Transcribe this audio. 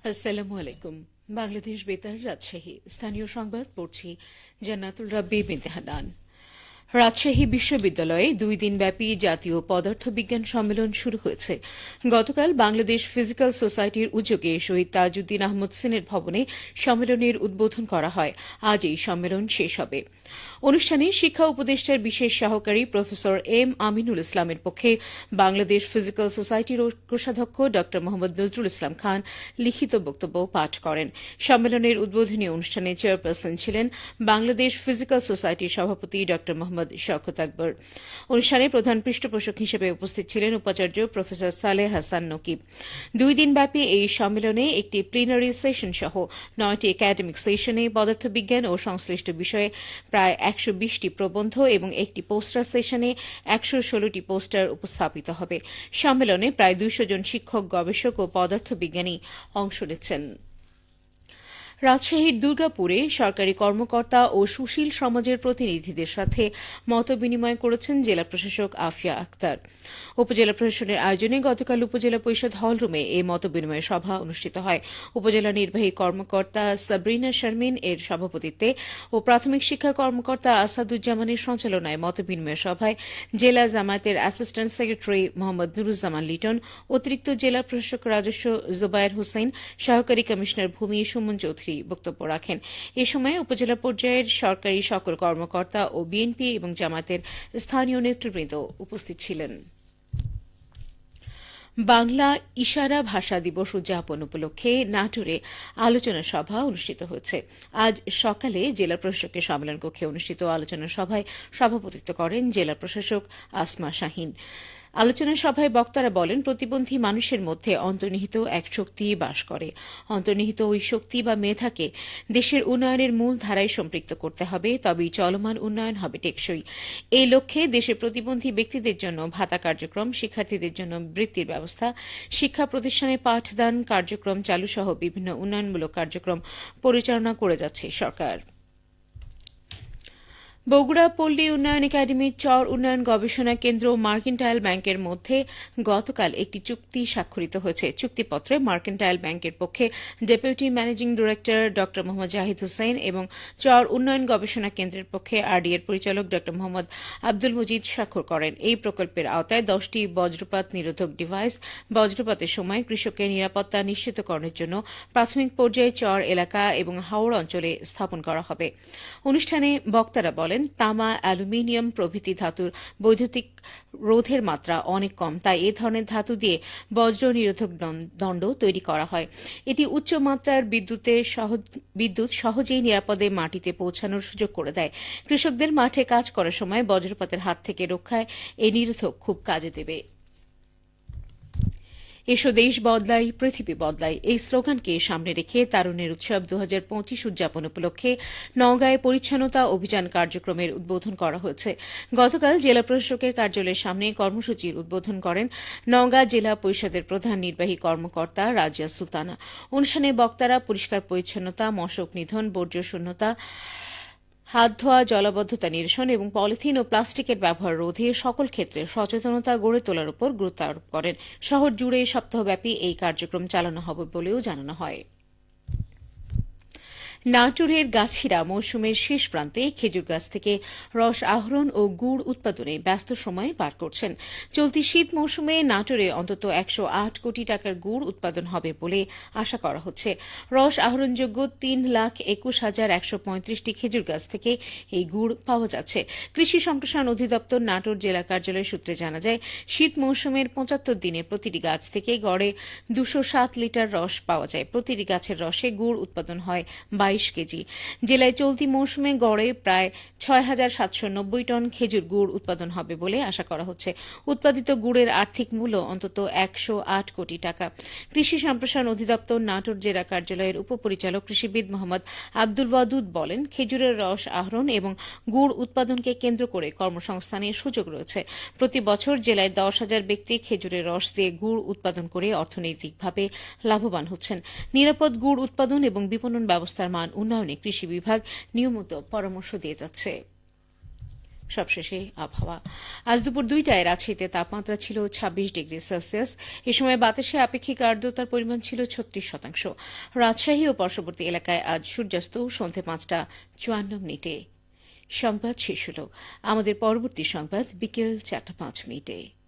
আসসালামু আলাইকুম। বাংলাদেশ বেতার রাজশাহী স্থানীয় সংবাদ পড়ছি জান্নাতুল রাব্বি বিনতে হান্নান। রাজশাহী বিশ্ববিদ্যালয়ে 2 দিনব্যাপী জাতীয় পদার্থবিজ্ঞান সম্মেলন শুরু হয়েছে। গতকাল বাংলাদেশ ফিজিক্যাল সোসাইটির উদ্যোগে শহীদ তাজউদ্দিন আহমদ সিনেট ভবনে সম্মেলনের উদ্বোধন করা হয়। আজ এই সম্মেলন শেষ হবে। অনুষ্ঠানে শিক্ষা উপদেষ্টার বিশেষ সহকারী প্রফেসর এম আমিনুল ইসলামের পক্ষে বাংলাদেশ ফিজিক্যাল সোসাইটির কোষাধ্যক্ষ ড মোহাম্মদ নজরুল ইসলাম খান লিখিত বক্তব্য পাঠ করেন। সম্মেলনের উদ্বোধনী অনুষ্ঠানে চেয়ারপারসন ছিলেন বাংলাদেশ ফিজিক্যাল সোসাইটির সভাপতি ড মোহাম্মদ শওকত আকবর। অনুষ্ঠানে প্রধান পৃষ্ঠপোষক হিসেবে উপস্থিত ছিলেন উপাচার্য প্রফেসর সালেহ হাসান নকিব। 2 দিনব্যাপী এই সম্মেলনে একটি প্লিনারি সেশন সহ 9টি একাডেমিক সেশনে পদার্থবিজ্ঞান ও সংশ্লিষ্ট বিষয়ে প্রায় 120টি প্রবন্ধ এবং একটি পোস্টার সেশনে 116টি পোস্টার উপস্থাপিত হবে। সম্মেলনে প্রায় 200 জন শিক্ষক, গবেষক ও পদার্থবিজ্ঞানী অংশ নিচ্ছেন। রাজশাহীর দুর্গাপুরে সরকারি কর্মকর্তা ও সুশীল সমাজের প্রতিনিধিদের সাথে মতবিনিময় করেছেন জেলা প্রশাসক আফিয়া আক্তার। উপজেলা প্রশাসনের আয়োজনে গতকাল উপজেলা পরিষদ হলরুমে এই মতবিনিময় সভা অনুষ্ঠিত হয়। উপজেলা নির্বাহী কর্মকর্তা সাবরিনা শারমিন এর সভাপতিত্বে ও প্রাথমিক শিক্ষা কর্মকর্তা আসাদুজ্জামানের সঞ্চালনায় মতবিনিময় সভায় জেলা জামায়াতের অ্যাসিস্ট্যান্ট সেক্রেটারি মোহাম্মদ নুরুজ্জামান লিটন, অতিরিক্ত জেলা প্রশাসক রাজস্ব জুবায়ের হোসেন, সহকারী কমিশনার ভূমি সুমন চৌধুরী বক্তব্য রাখেন। এ সময় উপজেলা পর্যায়ের সরকারি সকল কর্মকর্তা ও বিএনপি এবং জামায়াতের স্থানীয় নেতৃবৃন্দ উপস্থিত ছিলেন। বাংলা ইশারা ভাষা দিবস উদযাপন উপলক্ষে নাটোরে আলোচনা সভা অনুষ্ঠিত হয়েছে। আজ সকালে জেলা প্রশাসকের সম্মেলন কক্ষে অনুষ্ঠিত আলোচনা সভায় সভাপতিত্ব করেন জেলা প্রশাসক আসমা শাহীন। আলোচনা সভায় বক্তারা বলেন, প্রতিবন্ধী মানুষের মধ্যে অন্তর্নিহিত এক শক্তি বাস করে। অন্তর্নিহিত ওই শক্তি বা মেধাকে দেশের উন্নয়নের মূল ধারায় সম্পৃক্ত করতে হবে, তবেই চলমান উন্নয়ন হবে টেকসই। এই লক্ষ্যে দেশের প্রতিবন্ধী ব্যক্তিদের জন্য ভাতা কার্যক্রম, শিক্ষার্থীদের জন্য বৃত্তির ব্যবস্থা, শিক্ষা প্রতিষ্ঠানে পাঠদান কার্যক্রম চালুসহ বিভিন্ন উন্নয়নমূলক কার্যক্রম পরিচালনা করে যাচ্ছে সরকার। বগুড়া পল্লী উন্নয়ন একাডেমির চর উন্নয়ন গবেষণা কেন্দ্র ও মার্কেন্টাইল ব্যাংকের মধ্যে গতকাল একটি চুক্তি স্বাক্ষরিত হয়েছে। চুক্তিপত্রে মার্কেন্টাইল ব্যাংকের পক্ষে ডেপুটি ম্যানেজিং ডিরেক্টর ড মোহাম্মদ জাহিদ হোসেন এবং চর উন্নয়ন গবেষণা কেন্দ্রের পক্ষে আরডিএর পরিচালক ড মোহাম্মদ আব্দুল মজিদ স্বাক্ষর করেন। এই প্রকল্পের আওতায় 10টি বজ্রপাত নিরোধক ডিভাইস বজ্রপাতের সময় কৃষকের নিরাপত্তা নিশ্চিতকরণের জন্য প্রাথমিক পর্যায়ে চর এলাকা এবং হাওড় অঞ্চলে স্থাপন করা হবে। অনুষ্ঠানে বক্তারা বলেন, তামা, অ্যালুমিনিয়াম প্রভৃতি ধাতুর বৈদ্যুতিক রোধের মাত্রা অনেক কম, তাই এ ধরনের ধাতু দিয়ে বজ্র নিরোধক দণ্ড তৈরি করা হয়। এটি উচ্চ মাত্রার বিদ্যুৎ সহজেই নিরাপদে মাটিতে পৌঁছানোর সুযোগ করে দেয়। কৃষকদের মাঠে কাজ করার সময় বজ্রপাতের হাত থেকে রক্ষায় এই নিরোধক খুব কাজে দেবে। এসো দেশ বদলাই, পৃথিবী বদলাই এই স্লোগানকে সামনে রেখে তারুণ্যের উৎসব 2025 উদযাপন উপলক্ষে নওগাঁয় পরিচ্ছন্নতা অভিযান কার্যক্রমের উদ্বোধন করা হয়েছে। গতকাল জেলা প্রশাসকের কার্যালয়ের সামনে কর্মসূচির উদ্বোধন করেন নওগাঁ জেলা পরিষদের প্রধান নির্বাহী কর্মকর্তা রাজিয়া সুলতানা। অনুষ্ঠানে বক্তারা পরিষ্কার পরিচ্ছন্নতা, মশক নিধন, বর্জ্য শূন্যতা, হাত ধোয়া, জলাবদ্ধতা নিরসন এবং পলিথিন ও প্লাস্টিকের ব্যবহার রোধে সকল ক্ষেত্রে সচেতনতা গড়ে তোলার উপর গুরুত্ব আরোপ করেন। শহর জুড়ে সপ্তাহব্যাপী এই কার্যক্রম চালানো হবে বলেও জানানো হয়। নাটোরের গাছিরা মৌসুমের শেষ প্রান্তে খেজুর গাছ থেকে রস আহরণ ও গুড় উৎপাদনে ব্যস্ত সময় পার করছেন। চলতি শীত মৌসুমে নাটোরে অন্তত 108 কোটি টাকার গুড় উৎপাদন হবে বলে আশা করা হচ্ছে। রস আহরণযোগ্য 3,21,135টি খেজুর গাছ থেকে এই গুড় পাওয়া যাচ্ছে। কৃষি সম্প্রসারণ অধিদপ্তর নাটোর জেলা কার্যালয় সূত্রে জানা যায়, শীত মৌসুমের 75 দিনে প্রতিটি গাছ থেকে গড়ে 207 লিটার রস পাওয়া যায়। প্রতিটি গাছের রসে গুড় উৎপাদন হয় 22 কেজি। জেলায় চলতি মৌসুমে গড়ে প্রায় 6,790 টন খেজুর গুড় উৎপাদন হবে বলে আশা করা হচ্ছে। উৎপাদিত গুড়ের আর্থিক মূল্য অন্তত 108 কোটি টাকা। কৃষি সম্প্রসারণ অধিদপ্তর নাটোর জেলা কার্যালয়ের উপপরিচালক কৃষিবিদ মোহাম্মদ আব্দুল ওয়াদুদ বলেন, খেজুরের রস আহরণ এবং গুড় উৎপাদনকে কেন্দ্র করে কর্মসংস্থানের সুযোগ রয়েছে। প্রতি বছর জেলায় 10,000 ব্যক্তি খেজুরের রস দিয়ে গুড় উৎপাদন করে অর্থনৈতিকভাবে লাভবান হচ্ছেন। নিরাপদ গুড় উৎপাদন এবং বিপণন ব্যবস্থার মান উন্নয়নে কৃষি বিভাগ নিয়মিত পরামর্শ দিয়ে যাচ্ছে। সবশেষে আবহাওয়া। আজ দুপুর 2টায় রাজশাহীতে তাপমাত্রা ছিল 26 ডিগ্রি সেলসিয়াস। এ সময় বাতাসে আপেক্ষিক আর্দ্রতার পরিমাণ ছিল 36%। রাজশাহী ও পার্শ্ববর্তী এলাকায় আজ সূর্যাস্ত সন্ধ্যে 5:54। সংবাদ শেষ হল। আমাদের পরবর্তী সংবাদ বিকেল 4:05।